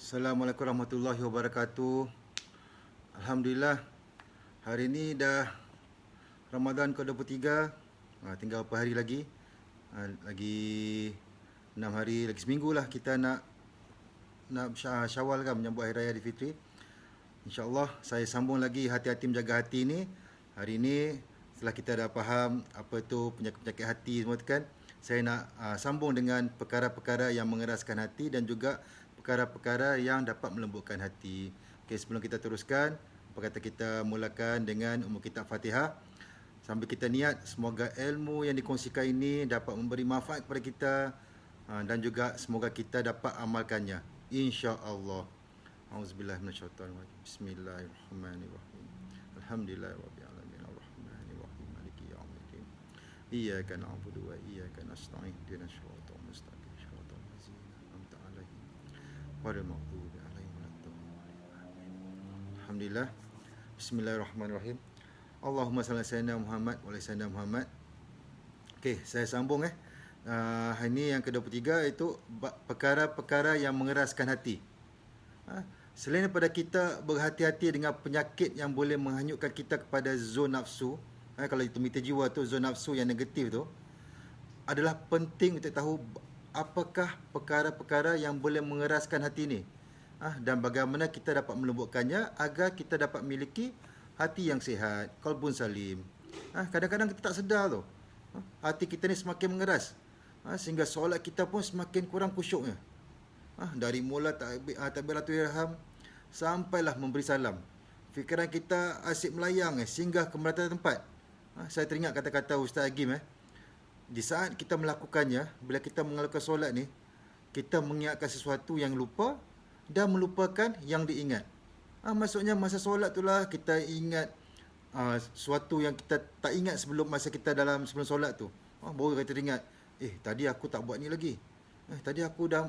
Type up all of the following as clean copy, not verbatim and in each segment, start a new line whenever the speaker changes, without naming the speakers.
Assalamualaikum warahmatullahi wabarakatuh. Alhamdulillah, hari ini dah Ramadan ke-23. Tinggal berapa hari lagi? Lagi 6 hari, lagi seminggu lah kita nak Syawal kan, menyambut Hari Raya Aidilfitri. InsyaAllah saya sambung lagi hati-hati menjaga hati ni. Hari ini setelah kita dah faham apa tu penyakit-penyakit hati semua tu kan, saya nak sambung dengan perkara-perkara yang mengeraskan hati dan juga perkara-perkara yang dapat melembutkan hati. Okey, sebelum kita teruskan, apa kata kita mulakan dengan umur kitab Fatihah. Sambil kita niat semoga ilmu yang dikongsikan ini dapat memberi manfaat kepada kita dan juga semoga kita dapat amalkannya, insya-Allah. Auzubillahi minasyaitanirrajim. Bismillahirrahmanirrahim. Alhamdulillahirabbil alamin arrahmanir rahim maliki yaumiddin. Iyyaka na'budu wa iyyaka nasta'in ihdinas siratal mustaqim siratal ladzina an'amta 'alaihim ghairil maghdubi 'alaihim waladdallin. Alhamdulillah. Bismillahirrahmanirrahim. Allahumma salli ala sayyidina Muhammad wa ala sayyidina Muhammad. Okey, saya sambung hari ini yang ke-23 itu perkara-perkara yang mengeraskan hati. Selain daripada kita berhati-hati dengan penyakit yang boleh menghanyutkan kita kepada zon nafsu, kalau itu mita jiwa tu, zon nafsu yang negatif tu, adalah penting untuk tahu apakah perkara-perkara yang boleh mengeraskan hati ni, dan bagaimana kita dapat melembutkannya agar kita dapat memiliki hati yang sihat, qalbun salim. Kadang-kadang kita tak sedar tu, hati kita ni semakin mengeras, sehingga solat kita pun semakin kurang khusyuknya. Dari mula takbiratul ihram sampailah memberi salam, fikiran kita asyik melayang singgah ke merata tempat. Saya teringat kata-kata Ustaz Agim, di saat kita melakukannya, bila kita mengalukan solat ni, kita mengingatkan sesuatu yang lupa dan melupakan yang diingat. Maksudnya masa solat itulah kita ingat sesuatu yang kita tak ingat sebelum masa kita sebelum solat tu. Baru kita ingat, tadi aku tak buat ni lagi. Tadi aku dah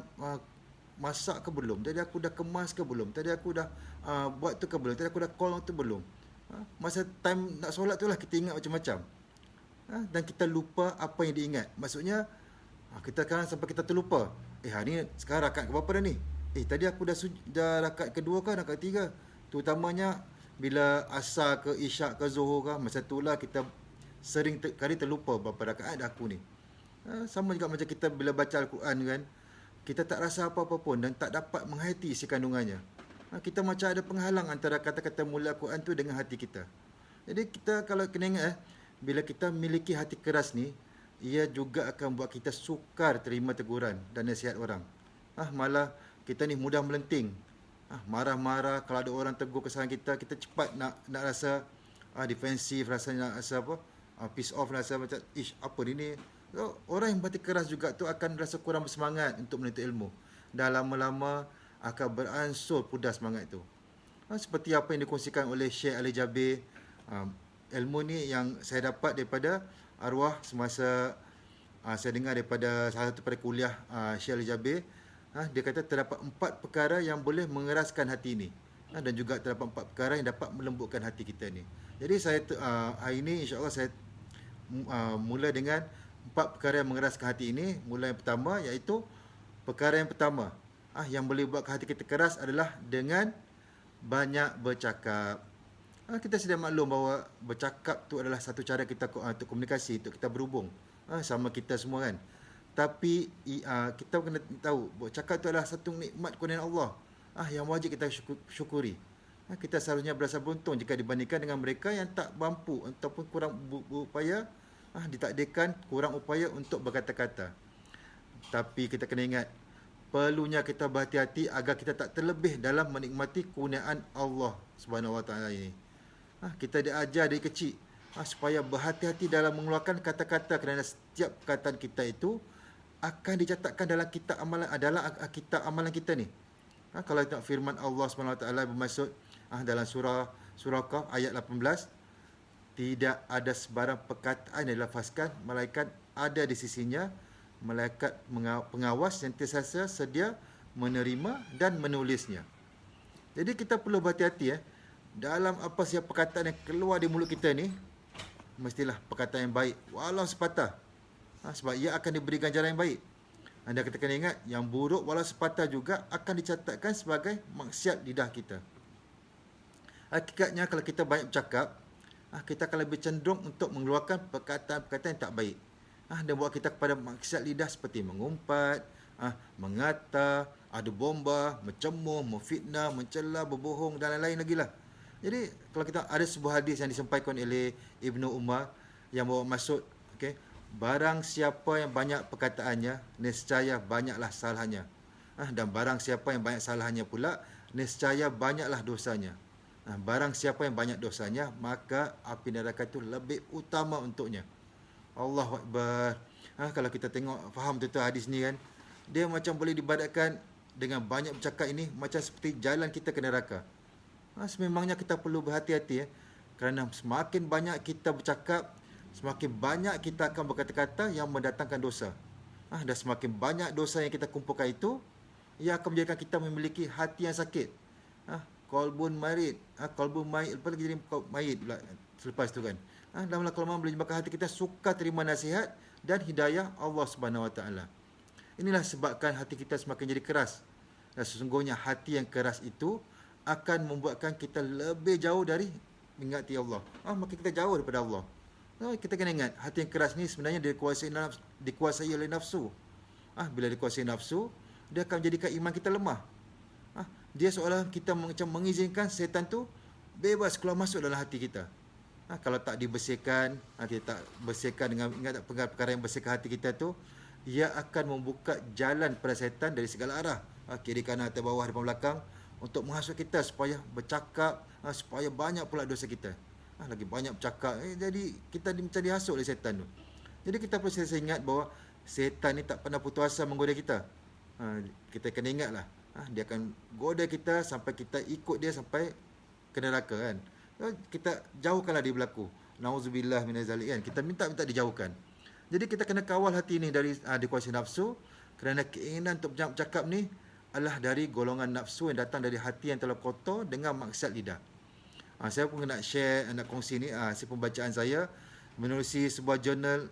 masak ke belum? Tadi aku dah kemas ke belum? Tadi aku dah buat tu ke belum? Tadi aku dah call tu belum? Masa time nak solat tu lah kita ingat macam-macam. Dan kita lupa apa yang diingat. Maksudnya kita sekarang sampai kita terlupa. Hari ni sekarang rakaat ke berapa dah ni? Tadi aku dah rakaat kedua ke rakaat ketiga? Terutamanya bila asar ke isyak ke zuhur ke, masa itulah kita sering kali terlupa berapa rakaat dah aku ni. Sama juga macam kita bila baca Al-Quran kan, kita tak rasa apa-apa pun dan tak dapat menghayati isi kandungannya. Kita macam ada penghalang antara kata-kata mula Al-Quran tu dengan hati kita. Jadi kita kalau kena ingat, bila kita memiliki hati keras ni, ia juga akan buat kita sukar terima teguran dan nasihat orang. Malah kita ni mudah melenting. Marah-marah kalau ada orang tegur kesalahan kita, kita cepat nak rasa defensif, rasanya nak rasa piss off, rasa macam apa ni. So, orang yang berhati keras juga tu akan rasa kurang bersemangat untuk menuntut ilmu. Dan lama-lama akan beransur pudar semangat itu. Seperti apa yang dikongsikan oleh Syekh Ali Jabir. Ilmu ni yang saya dapat daripada arwah semasa saya dengar daripada salah satu pada kuliah Syekh Ali Jabir. Dia kata terdapat 4 perkara yang boleh mengeraskan hati ni. Dan juga terdapat 4 perkara yang dapat melembutkan hati kita ni. Jadi saya hari ini insya-Allah saya mula dengan 4 perkara yang mengeraskan hati ini. Mula yang pertama, iaitu perkara yang pertama yang boleh buatkan hati kita keras adalah dengan banyak bercakap. Kita sedia maklum bahawa bercakap tu adalah satu cara kita untuk komunikasi, untuk kita berhubung sama kita semua kan. Tapi kita kena tahu bercakap tu adalah satu nikmat kurniaan Allah yang wajib kita syukuri. Kita seharusnya berasa beruntung jika dibandingkan dengan mereka yang tak mampu ataupun kurang berupaya, ditakdirkan kurang upaya untuk berkata-kata. Tapi kita kena ingat, perlunya kita berhati-hati agar kita tak terlebih dalam menikmati kurniaan Allah Subhanahu Wa Taala ini. Kita diajar dari kecil supaya berhati-hati dalam mengeluarkan kata-kata, kerana setiap perkataan kita itu akan dicatatkan dalam kitab amalan kita ni. Kalau tengok firman Allah Subhanahu Wa Taala bermaksud dalam surah Qaf ayat 18, tidak ada sebarang perkataan yang dilafazkan malaikat ada di sisinya, malaikat pengawas yang sentiasa sedia menerima dan menulisnya. Jadi kita perlu berhati-hati dalam apa sahaja perkataan yang keluar di mulut kita ni, mestilah perkataan yang baik walau sepatah. Sebab ia akan diberi ganjaran yang baik. Anda kita kena ingat, yang buruk walau sepatah juga akan dicatatkan sebagai maksiat lidah kita. Hakikatnya kalau kita banyak bercakap, kita akan lebih cenderung untuk mengeluarkan perkataan-perkataan yang tak baik. Dan buat kita kepada maksiat lidah seperti mengumpat, mengata, adu bomba, mencemooh, memfitnah, mencela, berbohong dan lain-lain lagi lah. Jadi kalau kita ada sebuah hadis yang disampaikan oleh Ibnu Umar yang bawa maksud, barang siapa yang banyak perkataannya, nescaya banyaklah salahnya. Dan barang siapa yang banyak salahnya pula, nescaya banyaklah dosanya. Barang siapa yang banyak dosanya, maka api neraka itu lebih utama untuknya. Allahu Akbar. Kalau kita tengok, faham betul hadis ni kan, dia macam boleh dibadatkan dengan banyak bercakap ini macam seperti jalan kita ke neraka. Sememangnya kita perlu berhati-hati kerana semakin banyak kita bercakap, semakin banyak kita akan berkata-kata yang mendatangkan dosa. Dan semakin banyak dosa yang kita kumpulkan itu, ia akan menjadikan kita memiliki hati yang sakit. Qalbun marid, qalbun mayit, lepas lagi jadi mayit pula selepas tu kan. Dalam kelamaan boleh menyebabkan hati kita suka terima nasihat dan hidayah Allah Subhanahu Wa Taala. Inilah sebabkan hati kita semakin jadi keras. Dan sesungguhnya hati yang keras itu akan membuatkan kita lebih jauh dari mengingati Allah. Maka kita jauh daripada Allah. Kita kena ingat, hati yang keras ni sebenarnya dikuasai oleh nafsu. Bila dikuasai nafsu, dia akan menjadikan iman kita lemah. Dia seolah kita macam mengizinkan setan tu bebas keluar masuk dalam hati kita. Kalau tak dibersihkan, kita tak bersihkan dengan ingat tak perkara yang bersihkan hati kita tu, ia akan membuka jalan pada setan dari segala arah, kiri kanan atas bawah depan belakang, untuk menghasut kita supaya bercakap, supaya banyak pula dosa kita. Lagi banyak bercakap, jadi kita macam dihasut oleh setan tu. Jadi kita perlu sentiasa ingat bahawa setan ni tak pernah putus asa menggoda kita. Kita kena ingatlah, dia akan goda kita sampai kita ikut dia sampai ke neraka kan. Kita jauhkanlah dia berlaku. Nauzubillah minazalik kan. Kita minta dijauhkan. Jadi kita kena kawal hati ni dari dikuasai nafsu, kerana keinginan untuk bercakap ni adalah dari golongan nafsu yang datang dari hati yang telah kotor dengan maksiat lidah. Saya pun nak share, nak kongsi ni hasil pembacaan saya menerusi sebuah jurnal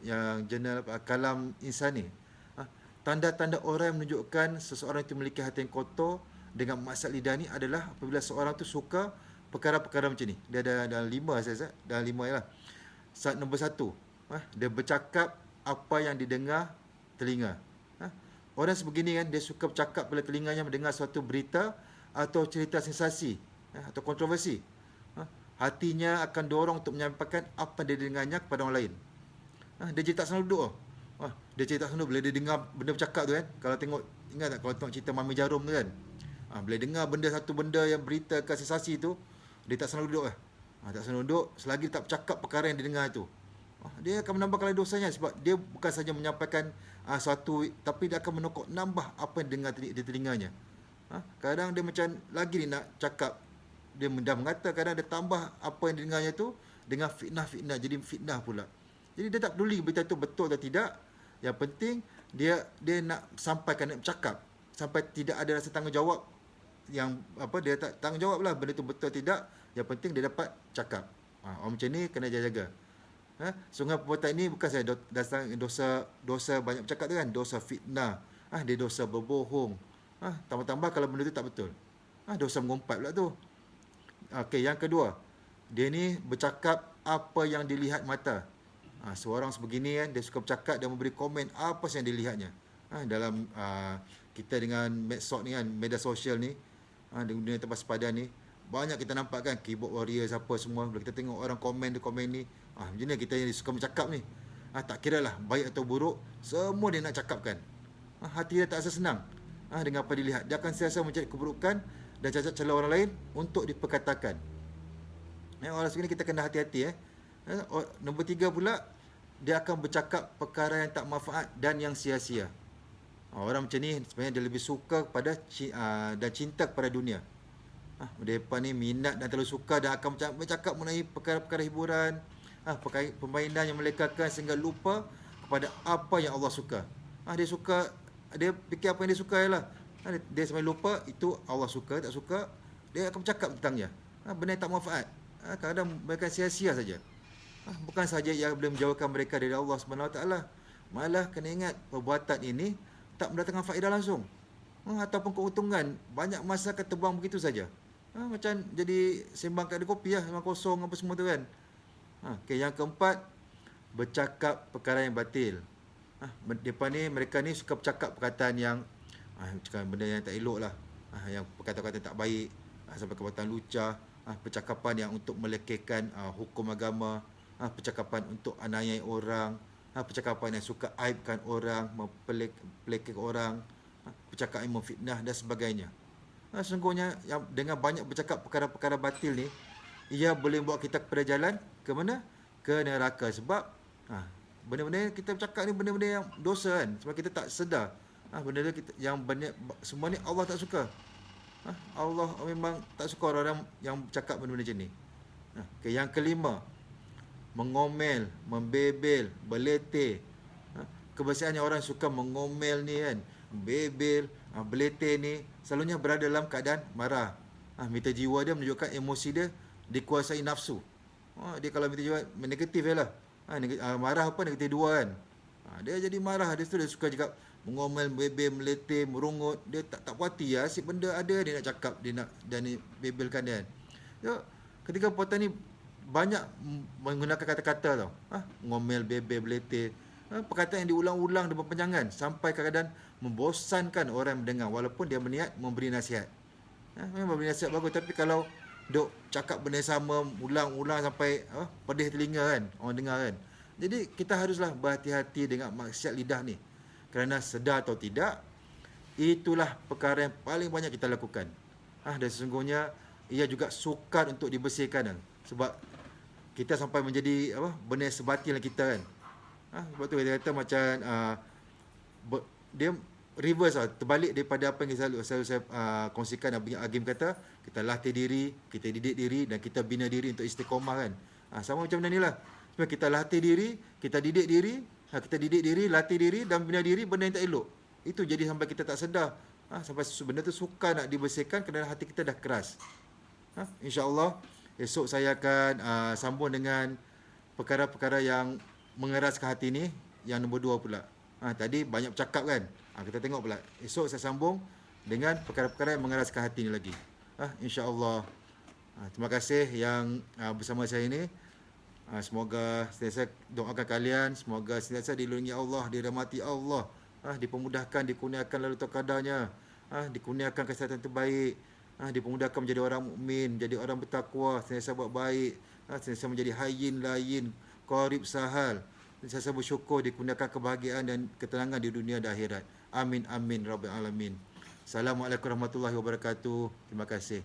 Kalam Insani. Tanda-tanda orang yang menunjukkan seseorang itu memiliki hati yang kotor dengan maksiat lidah ni adalah apabila seorang tu suka perkara-perkara macam ni. Dia ada 5 saya dah 5 lah. Nombor 1, dia bercakap apa yang didengar telinga. Orang sebegini kan, dia suka bercakap bila telinganya mendengar suatu berita atau cerita sensasi atau kontroversi. Hatinya akan dorong untuk menyampaikan apa yang dia dengarnya kepada orang lain. Dia je tak selalu duduk. Dia cerita selalu bila dia dengar benda bercakap tu kan. Kalau tengok, ingat tak kalau tengok cerita Mami Jarum tu kan, bila dengar satu benda yang berita ke sensasi tu, dia tak selalu duduk tak selalu duduk selagi dia tak bercakap perkara yang dia dengar tu. Dia akan menambahkan lagi dosanya, sebab dia bukan saja menyampaikan suatu, tapi dia akan nambah apa yang dengar di telinganya. Kadang dia macam lagi dia nak cakap, dia dah mengata, kadang dia tambah apa yang dia dengarnya tu dengan fitnah-fitnah, jadi fitnah pula. Jadi dia tak peduli berita tu betul atau tidak. Yang penting dia nak sampaikan, nak bercakap sampai tidak ada rasa tanggungjawab yang dia tak tanggungjawab lah benda tu betul tidak. Yang penting dia dapat cakap. Orang macam ni kena jaga. Sungguh perbuatan ini bukan saya dasar dosa banyak bercakap tu kan, dosa fitnah. Dia dosa berbohong. Tambah-tambah kalau benda tu tak betul. Dosa mengumpat pula tu. Okey, yang kedua, dia ni bercakap apa yang dilihat mata. Seorang sebegini kan, dia suka bercakap dan memberi komen apa yang dilihatnya. Dalam kita dengan medsos ni kan, media sosial ni, dunia tempat sepadan ni, banyak kita nampak kan keyboard warrior siapa semua. Bila kita tengok orang komen ni, macam ni kita yang suka bercakap ni, tak kira lah baik atau buruk, semua dia nak cakapkan. Hati dia tak rasa senang dengan apa dilihat. Dia akan sentiasa mencari keburukan dan cacat celah orang lain untuk diperkatakan. Orang segini kita kena hati-hati. Nombor 3 pula, dia akan bercakap perkara yang tak manfaat dan yang sia-sia. Orang macam ni sebenarnya dia lebih suka kepada dan cinta kepada dunia. Mereka ni minat dan terlalu suka dan akan bercakap mengenai perkara-perkara hiburan, permainan yang melekakan sehingga lupa kepada apa yang Allah suka. Dia fikir apa yang dia suka ialah. Dia sampai lupa itu Allah suka, tak suka, dia akan bercakap tentangnya. Benda yang tak manfaat. Kadang mereka sia-sia saja. Bukan saja ia boleh menjauhkan mereka dari Allah SWT, malah kena ingat perbuatan ini tak mendatangkan faedah langsung. Ataupun keuntungan, banyak masa akan terbang begitu saja. Macam jadi sembang kat kopi lah, sembang kosong apa semua tu kan. Okay, yang keempat, bercakap perkara yang batil. Mereka ni suka bercakap perkataan yang cakap benda yang tak elok lah, yang perkataan-perkataan tak baik, sampai perkataan lucah, percakapan yang untuk melekehkan hukum agama, percakapan untuk aniaya orang, percakapan yang suka aibkan orang, pelekeh orang, percakapan yang memfitnah dan sebagainya. Sesungguhnya dengan banyak bercakap perkara-perkara batil ni, ia boleh bawa kita kepada jalan ke mana? Ke neraka. Sebab benda-benda yang kita bercakap ni benda-benda yang dosa kan, sebab kita tak sedar. Benda kita yang banyak, semua ni Allah tak suka. Allah memang tak suka orang-orang yang bercakap benda-benda macam ni. Okay, yang kelima, mengomel, membebel, beleteh. Kebiasaannya orang suka mengomel ni kan, bebel, beleteh ni selalunya berada dalam keadaan marah. Mita jiwa dia menunjukkan emosi dia dikuasai nafsu. Dia kalau mita jiwa negatif je lah. Marah apa negatif dua kan. Dia jadi marah, dia suka cakap mengomel, bebel, meleteh, merungut. Dia tak puas hati lah, asyik benda ada dia nak cakap, dia nak bebelkan dia kan. So, ketika perbuatan ni banyak menggunakan kata-kata tau. Ngomel, bebel, beleteh. Perkataan yang diulang-ulang dan berpanjangan sampai kadang-kadang membosankan orang yang mendengar walaupun dia berniat memberi nasihat. Memang memberi nasihat bagus, tapi kalau duk cakap benda sama ulang-ulang sampai pedih telinga kan orang dengar kan. Jadi kita haruslah berhati-hati dengan maksiat lidah ni. Kerana sedar atau tidak, itulah perkara yang paling banyak kita lakukan. Dan sesungguhnya ia juga sukar untuk dibersihkan kan. Sebab kita sampai menjadi benda sebatil kita kan. Sebab tu kita kata macam dia reverse lah, terbalik daripada apa yang selalu saya kongsikan. Agim kata, kita latih diri, kita didik diri dan kita bina diri untuk istiqomah kan. Sama macam benda ni lah. Sebab kita latih diri, kita didik diri, latih diri dan bina diri benda yang tak elok. Itu jadi sampai kita tak sedar. Sampai benda tu sukar nak dibersihkan kerana hati kita dah keras. InsyaAllah esok saya akan sambung dengan perkara-perkara yang mengeraskan hati ni, yang nombor 2 pula. Tadi banyak bercakap kan. Kita tengok pula. Esok saya sambung dengan perkara-perkara yang mengeraskan hati ni lagi. InsyaAllah. Terima kasih yang bersama saya ini. Semoga sentiasa doakan kalian. Semoga sentiasa dilindungi Allah, dirahmati Allah. Dipermudahkan, dikurniakan lalu terkadarnya. Dikurniakan kesihatan terbaik. Dipermudahkan menjadi orang mukmin, jadi orang bertakwa, sentiasa buat baik. Sentiasa menjadi hayyin, layin, qarib, sahal. Sentiasa bersyukur, dikurniakan kebahagiaan dan ketenangan di dunia dan akhirat. Amin, amin, rabbil alamin. Assalamualaikum warahmatullahi wabarakatuh. Terima kasih.